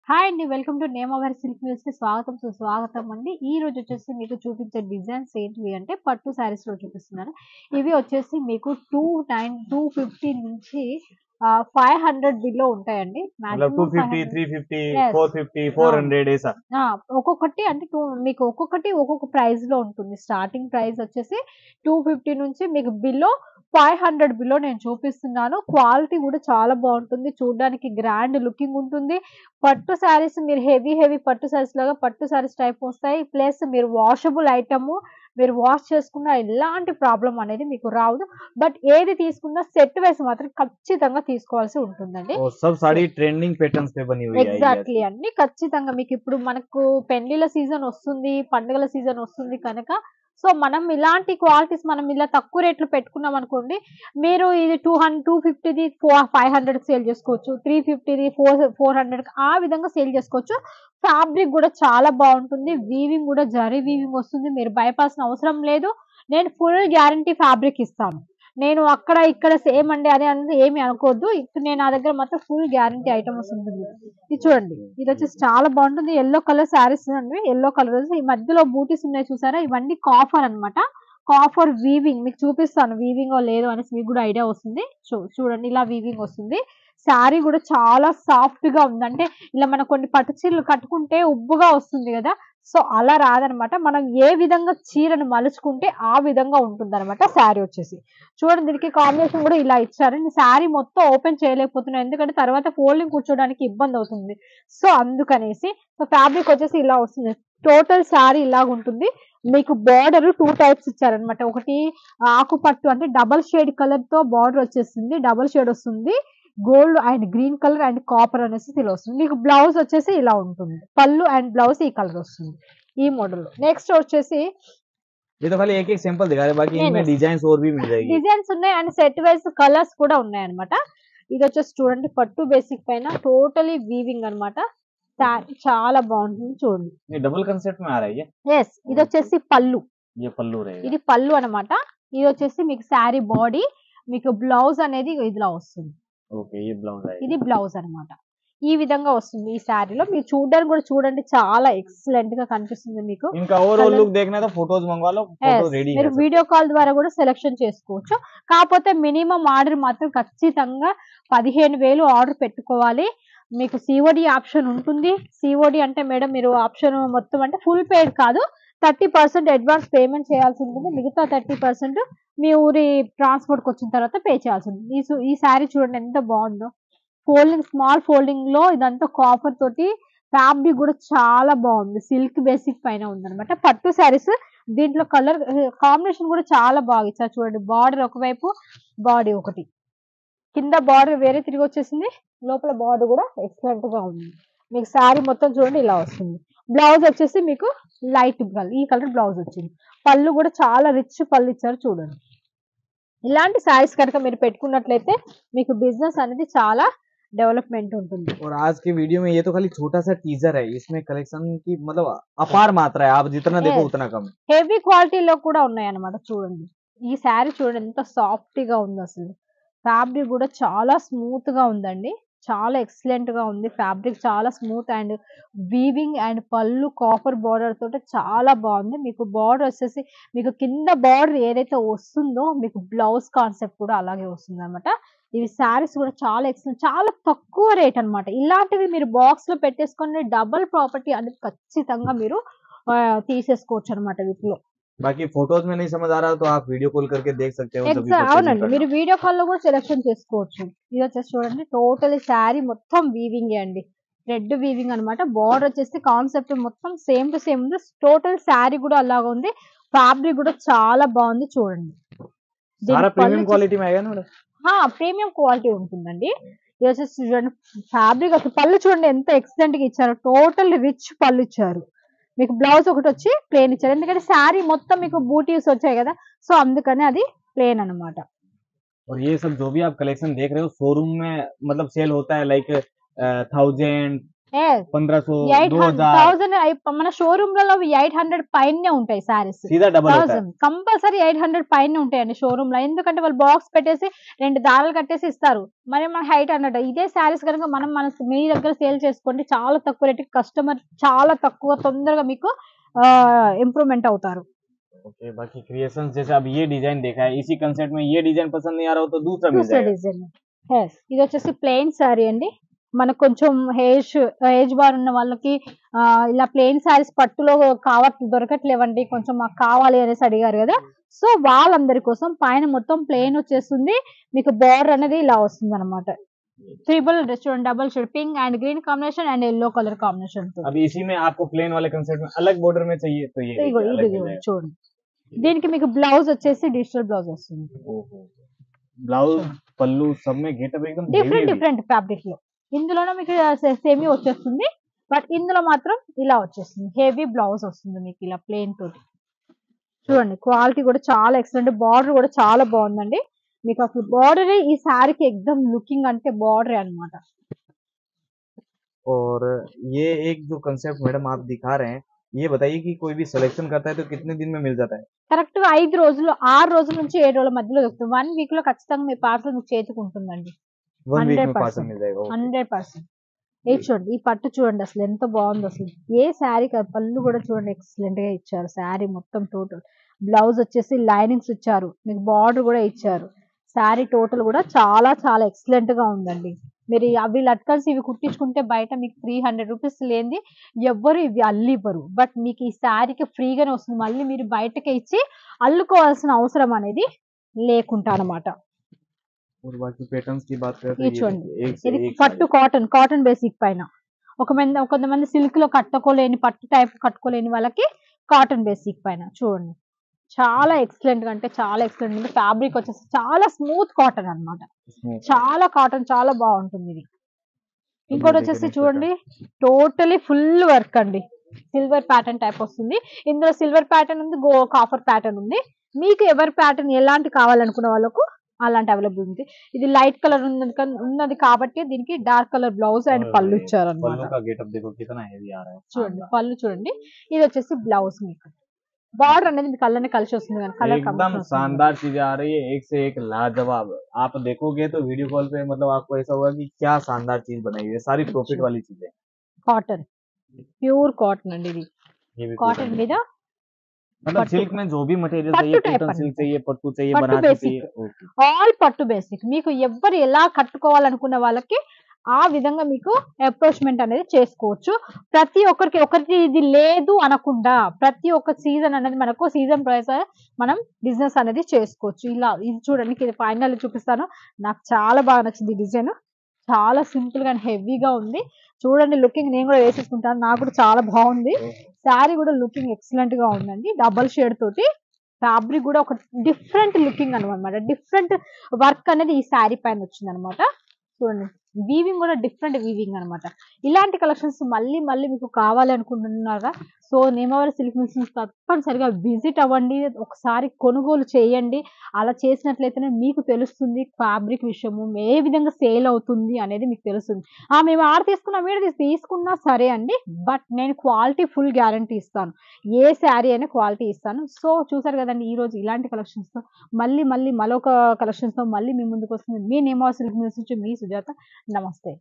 Hi అండి. Welcome to name our silk న్యూస్‌కి స్వాగతం, సుస్వాగతం అండి. ఈ రోజు వచ్చేసి మీకు చూపించే డిజైన్స్ ఏంటివి అంటే పట్టు శారీస్‌లో చూపిస్తున్నాను. ఇవి వచ్చేసి మీకు 250 నుంచి 500 బిలో ఉంటాయండి. मतलब మాక్సిమం 250, 500. 350, యెస్. 450, అవును. 400 ऐसा। ఆ! ఒక్కొక్కటి అంటే మీకు ఒక్కొక్కటి ఒక్కొక్క ప్రైస్‌లో ఉంటుంది. స్టార్టింగ్ ప్రైస్ వచ్చేసి 250 నుంచి మీకు బిలో 500 బిలో నేను చూపిస్తున్నాను. క్వాలిటీ కూడా చాలా బావుంటుంది. చూడ్డానికి గ్రాండ్ లుకింగ్ ఉంటుంది. పట్టు శారీస్ మీరు హెవీ పట్టు శారీస్ లాగా పట్టు శారీస్ టైప్ వస్తాయి. ప్లస్ మీరు వాషబుల్ ఐటెము. మీరు వాష్ చేసుకున్న ఎలాంటి ప్రాబ్లమ్ అనేది మీకు రాదు. బట్ ఏది తీసుకున్నా సెట్ వైస్ మాత్రం ఖచ్చితంగా తీసుకోవాల్సి ఉంటుందండి. और सब సో साड़ी ट्रेंडिंग पैटर्न्स पे बनी हुई आएगी ఎగ్జాక్ట్‌లీ ऐसी। అండి. ఖచ్చితంగా మీకిప్పుడు మనకు పెళ్ళిళ్ళ సీజన్ ఒస్తుంది. పండుగల సీజన్ ఒస్తుంది కనుక, సో, మనం ఇలాంటి క్వాలిటీస్ మనం ఇలా తక్కువ రేట్‌లో పెట్టుకున్నామనుకోండి, మీరు ఇది 250ది 500కి సేల్ చేసుకోవచ్చు. 350ది 400కి ఆ విధంగా సేల్ చేసుకోవచ్చు. ఫ్యాబ్రిక్ గూడా చాలా బావుంటుంది. వీవింగ్ గూడా జరీ వీవింగ్ ఒస్తుంది. మీరు భయపడాల్సిన అవసరం లేదు. నేను ఫుల్ గ్యారంటీ ఫ్యాబ్రిక్ ఇస్తాను. నేను అక్కడ, ఇక్కడ సేమ్ అండి అది అనేది ఏమి అనుకోవద్దు. ఇప్పుడు నేను నా దగ్గర మాత్రం ఫుల్ గ్యారంటీ ఐటెమ్స్ ఉంటుంది. ఇది చూడండి. ఇదొచ్చేసి చాలా బావుంటుంది. యెల్లో కలర్ శారీస్ అండి. యెల్లో కలర్ ఈ మధ్యలో బూటీస్ ఉన్నాయి చూసారా? ఇవన్నీ కాఫర్ అన్నమాట. కాఫర్ వీవింగ్ మీకు చూపిస్తాను. వీవింగో లేదో అనేసి మీకు గూడా ఐడియా వస్తుంది. చూడండి ఇలా వీవింగ్ వస్తుంది. శారీ గూడా చాలా సాఫ్ట్‌గా ఉంది. అంటే ఇలా మనం కొన్ని పట్టు చీరలు కట్టుకుంటే ఉబ్బుగా వస్తుంది గదా! సో, అలా రాదనమాట. మనం ఏ విధంగా చీరను మలుచుకుంటే ఆ విధంగా ఉంటుందనమాట శారీ వచ్చేసి. చూడండి దీనికి కాంబినేషన్ గూడా ఇలా ఇచ్చారు. నేను శారీ మొత్తం ఓపెన్ చేయలేకపోతున్నాను. ఎందుకంటే తర్వాత ఫోల్డింగ్ కూర్చోవడానికి ఇబ్బందవుతుంది. సో, అందుకనేసి. సో, ఫ్యాబ్రిక్ వచ్చేసి ఇలా వస్తుంది. టోటల్ శారీ ఇలాగుంటుంది. మీకు బోర్డర్ 2 టైప్స్ ఇచ్చారనమాట. ఒకటి ఆకు పట్టు అంటే డబుల్ షేడ్ కలర్‌తో బోర్డర్ వచ్చేసింది. డబుల్ షేడ్ వస్తుంది. Gold and green colour and copper అనేసి ఇలా వస్తుంది. మీకు బ్లౌజ్ వచ్చేసి ఇలా ఉంటుంది. పళ్ళు అండ్ బ్లౌజ్ ఈ కలర్ వస్తుంది. ఈ మోడల్‌లో. నెక్స్ట్ వచ్చేసి ये तो खाली एक-एक सैंपल दिखा रहे, बाकी इनमें యెస్. डिजाइन्स और भी मिल जाएगी। డిజైన్స్ ఉన్నాయి అండ్ సెట్ వైస్ కలర్స్ కూడా ఉన్నాయన్నమాట. ఇదొచ్చేసి చూడండి పట్టు బేసిక్ పైన టోటలీ వీవింగ్ అన్నమాట. శారీ చాలా బావుంటుంది చూడండి. ये डबल कंसेप्ट में आ रहा है ये? యెస్. ఇదొచ్చేసి పళ్ళు. ये पल्लू रहेगा। ఇది పళ్ళు అన్నమాట. ఇదొచ్చేసి మీకు శారీ బాడీ. మీకు బ్లౌజ్ అనేది ఇదిలా వస్తుంది. ओके, ये ब्लाउज आएगा। ఇది బ్లౌజ్ అన్నమాట. ఈ విధంగా వస్తుంది ఈ శారీలో. మీరు చూడడానికి కూడా చూడండి చాలా ఎక్సలెంట్‌గా కనిపిస్తుంది మీకు. इनका ओवरऑल కలర్ लुक देखना है तो फोटोज मंगवा लो, फोटो యెస్. रेडी మీరు है सब వీడియో कुछ। కాల్ ద్వారా కూడా సెలక్షన్ చేసుకోవచ్చు. కాపోతే మినిమమ్ ఆర్డర్ మాత్రం ఖచ్చితంగా 15,000 ఆర్డర్ పెట్టుకోవాలి. మీకు సీఓడీ ఆప్షన్ ఉంటుంది. సీఓడీ అంటే మేడం మీరు ఆప్షన్ మొత్తం అంటే ఫుల్ పెయిడ్ కాదు. 30% అడ్వాన్స్ పేమెంట్ చేయాల్సి ఉంటుంది. మిగతా 30% మీ ఊరి ట్రాన్స్‌పోర్ట్‌కొచ్చిన తర్వాత పే చేయాల్సి ఉంటుంది. ఈ శారీ చూడండి ఎంత బావుందో. ఫోల్డింగ్ స్మాల్ ఫోల్డింగ్‌లో ఇదంతా కాపర్ తోటి ఫ్యాబ్రిక్ గూడా చాలా బావుంది. సిల్క్ బేసిక్ పైన ఉందనమాట. పట్టు శారీస్ దీంట్లో కలర్ కాంబినేషన్ గూడా చాలా బాగా ఇచ్చారు చూడండి. బార్డర్ ఒకవైపు, బాడీ ఒకటి. కింద బార్డర్ వేరే తిరిగొచ్చేసింది. లోపల బార్డర్ గూడా ఎక్సలెంట్‌గా ఉంది. మీకు శారీ మొత్తం చూడండి ఇలా వస్తుంది. బ్లౌజ్ వచ్చేసి మీకు లైట్ ఈ కలర్ బ్లౌజ్ వచ్చింది. పళ్ళు గూడా చాలా రిచ్ పళ్ళు ఇచ్చారు చూడండి. ఇలాంటి శారీస్ కనుక మీరు పెట్టుకున్నట్లయితే మీకు బిజినెస్ అనేది చాలా డెవలప్‌మెంట్ ఉంటుంది. और आज की वीडियो में ये तो खाली छोटा सा टीजर है, इसमें कलेक्शन की मतलब अपार मात्रा है, आप जितना देखो యెస్. उतना कम है। హెవీ క్వాలిటీలో కూడా ఉన్నాయన్నమాట చూడండి. ఈ శారీ చూడండి ఎంత సాఫ్ట్‌గా ఉందసలు. ఫ్యాబ్రిక్ గూడా చాలా స్మూత్‌గా ఉందండి. చాలా ఎక్సలెంట్‌గా ఉంది. ఫ్యాబ్రిక్ చాలా స్మూత్ అండ్ వీవింగ్ అండ్ పళ్ళు కాపర్ బోర్డర్ తోటి చాలా బావుంది. మీకు బోర్డర్ వచ్చేసి మీకు కింద బోర్డర్ ఏదైతే వస్తుందో మీకు బ్లౌజ్ కాన్సెప్ట్ కూడా అలాగే వస్తుందన్నమాట. ఇవి శారీస్ కూడా చాలా ఎక్సలెంట్ చాలా తక్కువ రేట్ అన్నమాట. ఇలాంటివి మీరు బాక్స్‌లో పెట్టేసుకొని డబుల్ ప్రాపర్టీ అనేది ఖచ్చితంగా మీరు తీసేసుకోవచ్చన్నమాట వీటిలో. बाकी फोटोज में नहीं समझ आ रहा तो आप वीडियो कॉल करके देख सकते हो, जब भी परचेजिंग అవునండి. करना మీరు हो। వీడియో కాల్‌లో కూడా సెలక్షన్ చేసుకోవచ్చు. ఇదొచ్చేసి చూడండి టోటల్లీ శారీ మొత్తం వీవింగే అండి. థ్రెడ్ వీవింగ్ అన్నమాట. బోర్డర్ వచ్చేసి కాన్సెప్ట్ మొత్తం సేమ్ టు సేమ్ ఉంది. టోటల్ శారీ కూడా అలాగా ఉంది. ఫ్యాబ్రిక్ కూడా చాలా బాగుంది చూడండి. सारा దీనికి పళ్ళు प्रीमियम क्वालिटी में आएगा ना मैडम? ప్రీమియం క్వాలిటీ ఉంటుందండి. ఇది వచ్చేసి చూడండి ఫ్యాబ్రిక్ అసలు పళ్ళు చూడండి ఎంత ఎక్సలెంట్‌గా ఇచ్చారో. టోటల్ రిచ్ పళ్ళు ఇచ్చారు. మీకు బ్లౌజ్ ఒకటొచ్చి ప్లెయిన్ ఇచ్చారు. ఎందుకంటే శారీ మొత్తం మీకు బూటీస్ వచ్చాయి గదా! సో, అందుకని అది ప్లెయిన్ అన్నమాట. और ये सब जो भी आप कलेक्शन देख रहे हो शोरूम में मतलब सेल होता है लाइक 1000 1500 2000 800 మన షోరూమ్ లలో 800 పైనే ఉంటాయి సారీస్. सीधा डबल होता है 1000 కంపల్సరీ 800 పైనే ఉంటాయండి షోరూమ్ లో. ఎందుకంటే వాళ్ళు బాక్స్ పెట్టేసి 2 దారాలు కట్టేసి ఇస్తారు. మరి మన 800 ఇదే సారీస్ కనుక మనం మీ దగ్గర సేల్ చేసుకోండి, చాలా తక్కువ రేట్, కస్టమర్ చాలా తక్కువ తొందరగా మీకు ఇంప్రూవ్మెంట్ అవుతారు. ओके बाकी क्रिएशंस जैसे अब ये डिजाइन देखा है, इसी कंसेप्ट में ये डिजाइन पसंद नहीं आ रहा हो तो दूसरा मिल చూసే जाएगा డిజైన్. ఇది వచ్చేసి ప్లెయిన్ శారీ అండి. మనకు కొంచెం ఏజ్ బార్ ఉన్న వాళ్ళకి ఇలా ప్లెయిన్ శారీస్ పట్టులో దొరకట్లేవండి, కొంచెం మాకు కావాలి అనేసి అడిగారు కదా. సో వాళ్ళందరి కోసం పైన మొత్తం ప్లెయిన్ వచ్చేస్తుంది, మీకు బార్డర్ అనేది ఇలా వస్తుంది అనమాట. Triple restaurant double shade pink and green combination and yellow colour combination తో. अब इसी में आपको प्लेन वाले कंसेप्ट में अलग बॉर्डर में चाहिए तो ये ఇదిగో देखिए, अलग ఇది मिल जाएगा। చూడండి. దీనికి మీకు బ్లౌజ్ వచ్చేసి డిజిటల్ బ్లౌజ్ వస్తుంది. ओहो ब्लाउज पल्लू सब में गेटअप एकदम డిఫరెంట్ heavy డిఫరెంట్ ఫ్యాబ్రిక్ లో. ఇందులోనే మీకు సెమీ వచ్చేస్తుంది, బట్ ఇందులో మాత్రం ఇలా వచ్చేస్తుంది. హెవీ బ్లౌజ్ వస్తుంది మీకు ఇలా ప్లెయిన్ తోటి. చూడండి క్వాలిటీ కూడా చాలా ఎక్సలెంట్, బార్డర్ కూడా చాలా బాగుందండి. మీకు అసలు బార్డర్ ఈ శారీకి ఎక్దమ్ లుకింగ్ అంటే బార్డర్ అన్నమాట. और ये एक जो कंसेप्ट मैडम आप दिखा रहे हैं, ये बताइए कि कोई भी सिलेक्शन करता है तो कितने दिन में मिल जाता है? కరెక్ట్ గా 5 రోజులు 6 రోజుల నుంచి 7 రోజుల మధ్యలో దొరుకుతుంది. 1 వీక్ లో ఖచ్చితంగా మీ పార్సల్ మీకు చేతికి ఉంటుందండి. 1 वीक में 100%. पार्सल मिल जाएगा। ओके 100%. ఇది చూడండి, ఈ పట్టు చూడండి అసలు ఎంత బాగుందో అసలు. ఏ శారీ పళ్ళు కూడా చూడండి ఎక్సలెంట్ గా ఇచ్చారు. శారీ మొత్తం టోటల్ బ్లౌజ్ వచ్చేసి లైనింగ్స్ ఇచ్చారు, మీకు బార్డర్ కూడా ఇచ్చారు. శారీ టోటల్ కూడా చాలా చాలా ఎక్సలెంట్ గా ఉందండి. మీరు అవి లట్కన్స్ ఇవి కుట్టించుకుంటే బయట మీకు 300 రూపీస్ లేనిది ఎవ్వరు ఇవి అల్లివ్వరు. బట్ మీకు ఈ శారీకి ఫ్రీగానే వస్తుంది. మళ్ళీ మీరు బయటకే ఇచ్చి అల్లుకోవాల్సిన అవసరం అనేది లేకుండా అనమాట. और बाकी पैटर्न्स की बात करें तो ఇది ये చూడండి, देखिए, एक ఇది से एक పట్టు साड़ी। కాటన్ బేసిక్ పైన. కొంతమంది సిల్క్ లో కట్టుకోలేని, పట్టు టైప్ కట్టుకోలేని వాళ్ళకి కాటన్ బేసిక్ పైన చూడండి. చాలా ఎక్సలెంట్ గా అంటే చాలా ఎక్సలెంట్ ఉంది. ఫ్యాబ్రిక్ వచ్చేసి చాలా స్మూత్ కాటన్ అన్నమాట. इसमें చాలా కాటన్ చాలా బాగుంటుంది ఇది. अब ఇంకోటి ये వచ్చేసి देखिए next చూడండి पैटर्न। టోటలీ ఫుల్ వర్క్ అండి. సిల్వర్ ప్యాటర్న్ టైప్ వస్తుంది. ఇందులో సిల్వర్ ప్యాటర్న్ ఉంది, కాపర్ ప్యాటర్న్ ఉంది. మీకు ఎవరి ప్యాటర్న్ ఎలాంటి కావాలనుకున్న వాళ్ళకు అలాంటి అవైలబుల్ ఉంది. ఇది లైట్ కలర్ ఉన్నది కాబట్టి దీనికి డార్క్ కలర్ బ్లౌజ్ అండ్ और పళ్ళు ये ఇచ్చారు అనమాట. पल्लू का गेटअप देखो कितना हेवी आ रहा है, చూడండి शानदार। పళ్ళు చూడండి. ఇది వచ్చేసి బ్లౌజ్, మీకు బార్డర్ అనేది మీకు కలర్ కలిసి వస్తుంది కానీ కలర్ एकदम కాంబినేషన్ వస్తుంది. शानदार चीजें आ रही है, एक से एक लाजवाब। आप देखोगे तो वीडियो कॉल पे मतलब आपको ऐसा होगा कि क्या शानदार चीज बनाई हुई है, सारी प्रॉफिट वाली चीजें। కాటన్, ప్యూర్ కాటన్ అండి. ఇది ये भी కాటన్ cotton మీద है। मतलब పట్టు सिल्क में जो भी मटेरियल పట్టు चाहिए, టైప్ कॉटन అండి. सिल्क चाहिए, पट्टू चाहिए, పట్టు बनारसी బేసిక్, चाहिए, ओके। ఆల్ పట్టు బేసిక్. మీకు ఎవ్వరు ఎలా కట్టుకోవాలనుకున్న వాళ్ళకి ఆ విధంగా మీకు అప్రోచ్మెంట్ అనేది చేసుకోవచ్చు. ప్రతి ఒకరికి ఇది లేదు అనకుండా ప్రతి ఒక్క సీజన్ అనేది మనకు సీజన్ ప్రైస్ మనం బిజినెస్ అనేది చేసుకోవచ్చు. ఇలా ఇది చూడండి, ఇది ఫైనల్ చూపిస్తాను. నాకు చాలా బాగా నచ్చింది డిజైన్. చాలా సింపుల్ గా హెవీగా ఉంది. చూడండి లుకింగ్, నేను కూడా వేసేసుకుంటాను, నాకు కూడా చాలా బాగుంది. శారీ కూడా లుకింగ్ ఎక్సలెంట్ గా ఉందండి. డబల్ షేడ్ తోటి ఫ్యాబ్రిక్ కూడా ఒక డిఫరెంట్ లుకింగ్ అనమాట. డిఫరెంట్ వర్క్ అనేది ఈ శారీ పైన వచ్చింది అనమాట. చూడండి వీవింగ్ కూడా డిఫరెంట్ వీవింగ్ అనమాట. ఇలాంటి కలెక్షన్స్ మళ్ళీ మళ్ళీ మీకు కావాలి అనుకుంటున్నారా? సో నేమవరం సిల్క్ మిల్స్ తప్పనిసరిగా విజిట్ అవ్వండి, ఒకసారి కొనుగోలు చేయండి. అలా చేసినట్లయితేనే మీకు తెలుస్తుంది ఫ్యాబ్రిక్ విషయము ఏ విధంగా సేల్ అవుతుంది అనేది మీకు తెలుస్తుంది. మేము ఆడ తీసుకున్నా మీరు తీసుకున్నా సరే అండి, బట్ నేను క్వాలిటీ ఫుల్ గ్యారంటీ ఇస్తాను. ఏ శారీ అయినా క్వాలిటీ ఇస్తాను. సో చూసారు కదండి, ఈ రోజు ఇలాంటి కలెక్షన్స్ తో మళ్ళీ మళ్ళీ మరొక కలెక్షన్స్ తో మళ్ళీ మీ ముందుకు వస్తుంది. మీ నేమవరం సిల్క్ మిల్స్ నుంచి మీ సుజాత. నమస్తే.